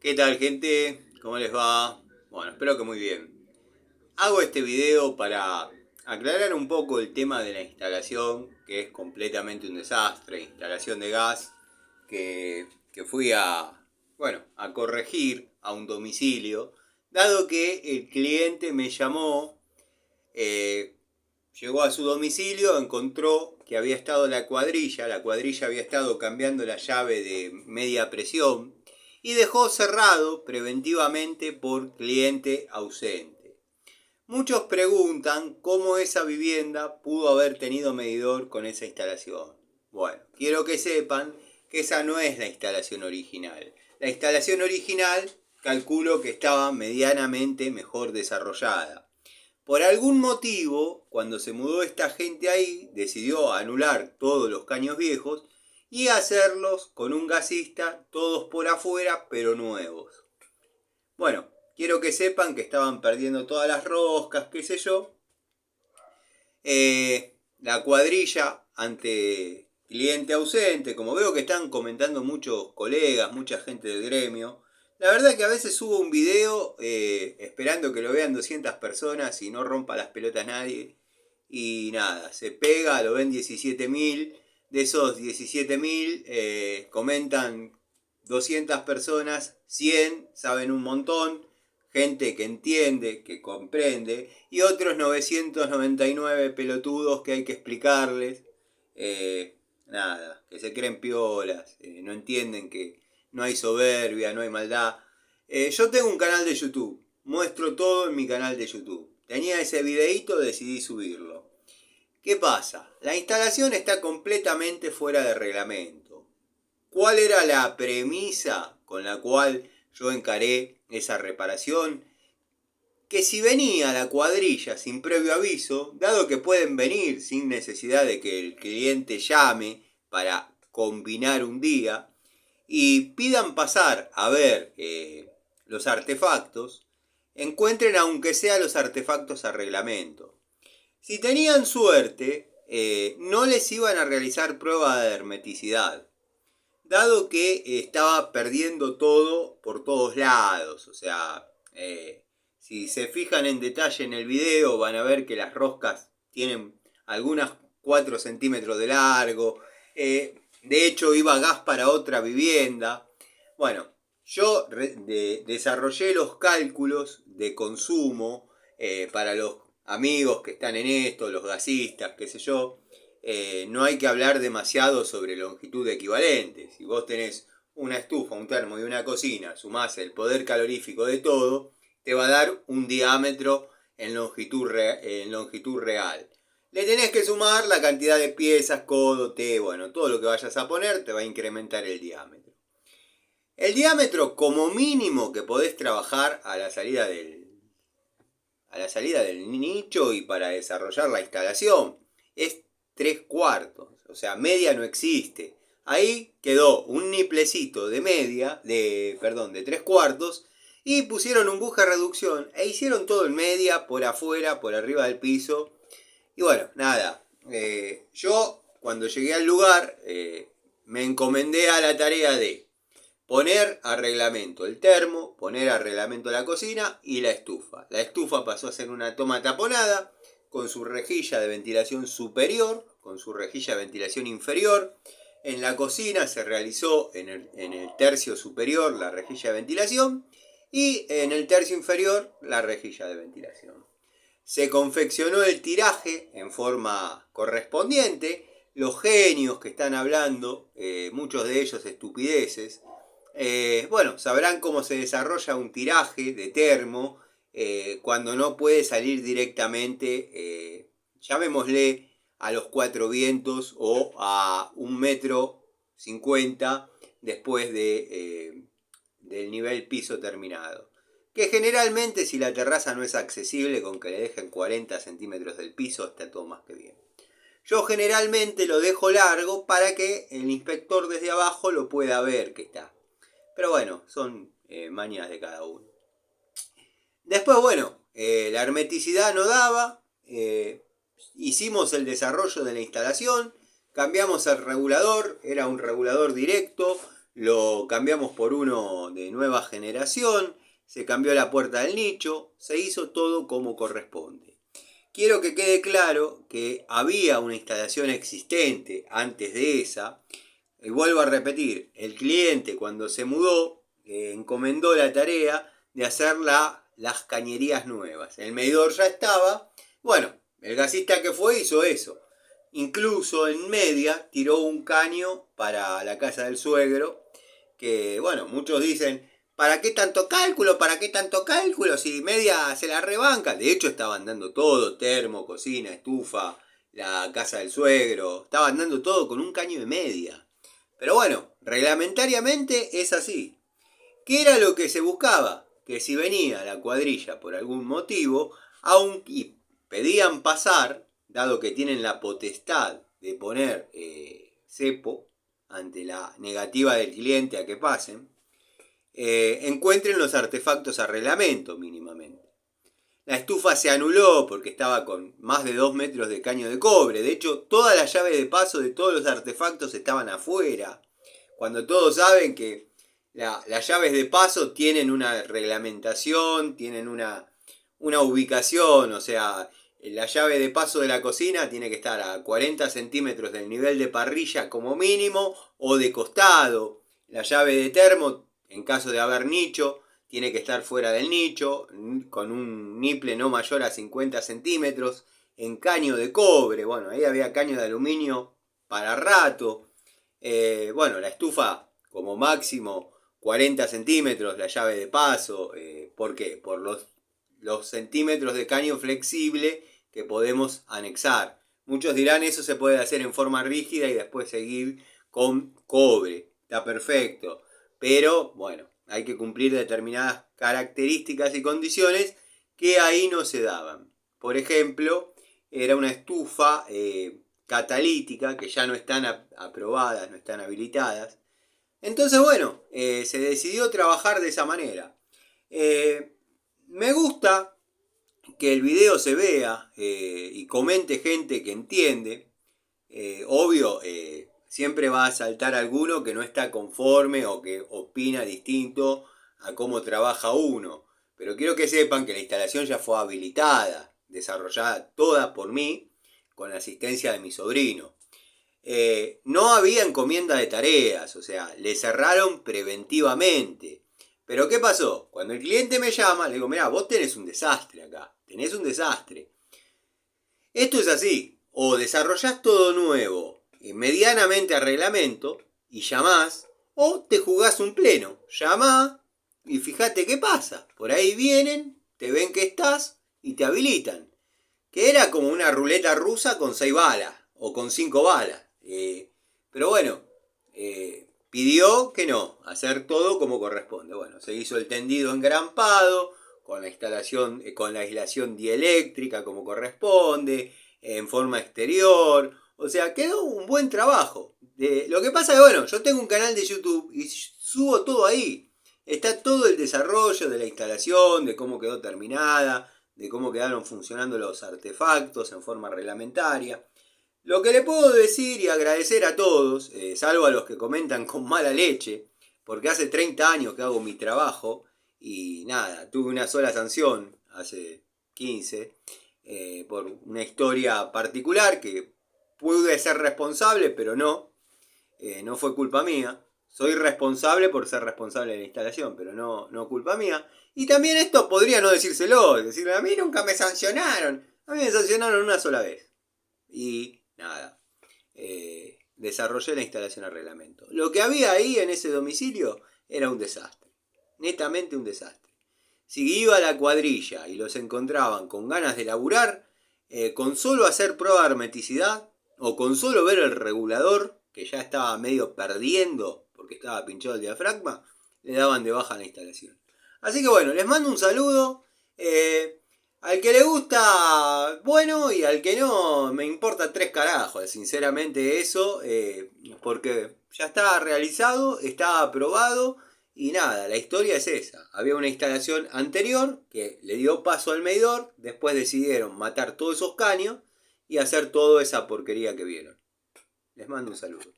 ¿Qué tal, gente? ¿Cómo les va? Bueno, espero que muy bien. Hago este video para aclarar un poco el tema de la instalación, que es completamente un desastre, instalación de gas, que fui a corregir a un domicilio, dado que el cliente me llamó, eh, llegó a su domicilio, encontró que había estado la cuadrilla había estado cambiando la llave de media presión y dejó cerrado preventivamente por cliente ausente. Muchos preguntan cómo esa vivienda pudo haber tenido medidor con esa instalación. Bueno, quiero que sepan que esa no es la instalación original. La instalación original calculo que estaba medianamente mejor desarrollada. Por algún motivo, cuando se mudó esta gente ahí, decidió anular todos los caños viejos y hacerlos con un gasista, todos por afuera, pero nuevos. Bueno, quiero que sepan que estaban perdiendo todas las roscas, qué sé yo. La cuadrilla ante cliente ausente, como veo que están comentando muchos colegas, mucha gente del gremio. La verdad que a veces subo un video esperando que lo vean 200 personas y no rompa las pelotas nadie. Y nada, se pega, lo ven 17.000. De esos 17.000 comentan 200 personas, 100 saben un montón, gente que entiende, que comprende, y otros 999 pelotudos que hay que explicarles. Nada, que se creen piolas, no entienden que no hay soberbia, no hay maldad. Yo tengo un canal de YouTube, muestro todo en mi canal de YouTube. Tenía ese videíto, decidí subirlo. ¿Qué pasa? La instalación está completamente fuera de reglamento. ¿Cuál era la premisa con la cual yo encaré esa reparación? Que si venía la cuadrilla sin previo aviso, dado que pueden venir sin necesidad de que el cliente llame para combinar un día, y pidan pasar a ver los artefactos, encuentren aunque sea los artefactos a reglamento. Si tenían suerte, no les iban a realizar prueba de hermeticidad, dado que estaba perdiendo todo por todos lados. O sea, si se fijan en detalle en el video, van a ver que las roscas tienen algunas 4 centímetros de largo. De hecho, iba gas para otra vivienda. Bueno, yo desarrollé los cálculos de consumo para los amigos que están en esto, los gasistas, qué sé yo. No hay que hablar demasiado sobre longitud equivalente. Si vos tenés una estufa, un termo y una cocina, sumás el poder calorífico de todo, te va a dar un diámetro en longitud real. Le tenés que sumar la cantidad de piezas, codo, T, bueno, todo lo que vayas a poner te va a incrementar el diámetro. El diámetro como mínimo que podés trabajar a la salida del nicho y para desarrollar la instalación es 3/4, o sea, media no existe. Ahí quedó un niplecito de media, de 3/4, y pusieron un buje de reducción e hicieron todo en media, por afuera, por arriba del piso. Y bueno, nada, yo cuando llegué al lugar me encomendé a la tarea de poner a reglamento el termo, poner a reglamento la cocina y la estufa. La estufa pasó a ser una toma taponada con su rejilla de ventilación superior, con su rejilla de ventilación inferior. En la cocina se realizó en el tercio superior la rejilla de ventilación y en el tercio inferior la rejilla de ventilación. Se confeccionó el tiraje en forma correspondiente. Los genios que están hablando, muchos de ellos estupideces, bueno, sabrán cómo se desarrolla un tiraje de termo cuando no puede salir directamente, llamémosle a los 4 vientos o a 1,50 m después del nivel piso terminado. Que generalmente, si la terraza no es accesible, con que le dejen 40 centímetros del piso, está todo más que bien. Yo generalmente lo dejo largo para que el inspector desde abajo lo pueda ver que está. Pero bueno, son mañas de cada uno. Después, bueno, la hermeticidad no daba. Hicimos el desarrollo de la instalación. Cambiamos el regulador. Era un regulador directo. lo cambiamos por uno de nueva generación, se cambió la puerta del nicho, se hizo todo como corresponde. Quiero que quede claro que había una instalación existente antes de esa. Y vuelvo a repetir, el cliente cuando se mudó encomendó la tarea de hacer las cañerías nuevas. El medidor ya estaba. Bueno, el gasista que fue hizo eso. Incluso en media tiró un caño para la casa del suegro. Que bueno, muchos dicen, ¿para qué tanto cálculo? ¿Para qué tanto cálculo? Si media se la rebanca. De hecho estaban dando todo, termo, cocina, estufa, la casa del suegro. Estaban dando todo con un caño de media. Pero bueno, reglamentariamente es así. ¿Qué era lo que se buscaba? Que si venía la cuadrilla por algún motivo, y pedían pasar, dado que tienen la potestad de poner cepo ante la negativa del cliente a que pasen, encuentren los artefactos a reglamento mínimamente. La estufa se anuló porque estaba con más de 2 metros de caño de cobre. De hecho, toda la llave de paso de todos los artefactos estaban afuera. Cuando todos saben que las llaves de paso tienen una reglamentación, tienen una ubicación. O sea, la llave de paso de la cocina tiene que estar a 40 centímetros del nivel de parrilla como mínimo o de costado. La llave de termo, en caso de haber nicho, tiene que estar fuera del nicho, con un niple no mayor a 50 centímetros, en caño de cobre. Bueno, ahí había caño de aluminio para rato. Bueno, la estufa como máximo 40 centímetros, la llave de paso. ¿Por qué? Por los centímetros de caño flexible que podemos anexar. Muchos dirán eso se puede hacer en forma rígida y después seguir con cobre. Está perfecto. Pero bueno, hay que cumplir determinadas características y condiciones que ahí no se daban. Por ejemplo, era una estufa catalítica, que ya no están aprobadas, no están habilitadas. Entonces, bueno, se decidió trabajar de esa manera. Me gusta que el video se vea y comente gente que entiende. Obvio, siempre va a saltar alguno que no está conforme o que opina distinto a cómo trabaja uno. Pero quiero que sepan que la instalación ya fue habilitada, desarrollada toda por mí, con la asistencia de mi sobrino. No había encomienda de tareas, o sea, le cerraron preventivamente. Pero ¿qué pasó? Cuando el cliente me llama, le digo, mirá, vos tenés un desastre acá, tenés un desastre. Esto es así, o desarrollás todo nuevo, medianamente a reglamento, y llamás, o te jugás un pleno. Llamá y fíjate qué pasa. Por ahí vienen, te ven que estás y te habilitan. Que era como una ruleta rusa con 6 balas, o con 5 balas. Pero bueno, pidió que no, hacer todo como corresponde. Bueno, se hizo el tendido engrampado, con la instalación, con la aislación dieléctrica como corresponde, en forma exterior. O sea, quedó un buen trabajo. Lo que pasa es que, bueno, yo tengo un canal de YouTube y subo todo ahí. Está todo el desarrollo de la instalación, de cómo quedó terminada, de cómo quedaron funcionando los artefactos en forma reglamentaria. Lo que le puedo decir y agradecer a todos, salvo a los que comentan con mala leche, porque hace 30 años que hago mi trabajo y nada, tuve una sola sanción hace 15 por una historia particular que pude ser responsable, pero no fue culpa mía. Soy responsable por ser responsable de la instalación, pero no culpa mía. Y también esto podría no decírselo, decirle, a mí nunca me sancionaron. A mí me sancionaron una sola vez. Y nada, desarrollé la instalación a reglamento. Lo que había ahí en ese domicilio era un desastre. Netamente un desastre. Si iba la cuadrilla y los encontraban con ganas de laburar, con solo hacer prueba de hermeticidad o con solo ver el regulador, que ya estaba medio perdiendo porque estaba pinchado el diafragma, le daban de baja la instalación. Así que bueno, les mando un saludo. Al que le gusta, bueno, y al que no, me importa 3 carajos, sinceramente eso, porque ya está realizado, está aprobado. Y nada, la historia es esa. Había una instalación anterior que le dio paso al medidor, después decidieron matar todos esos caños y hacer toda esa porquería que vieron. Les mando un saludo.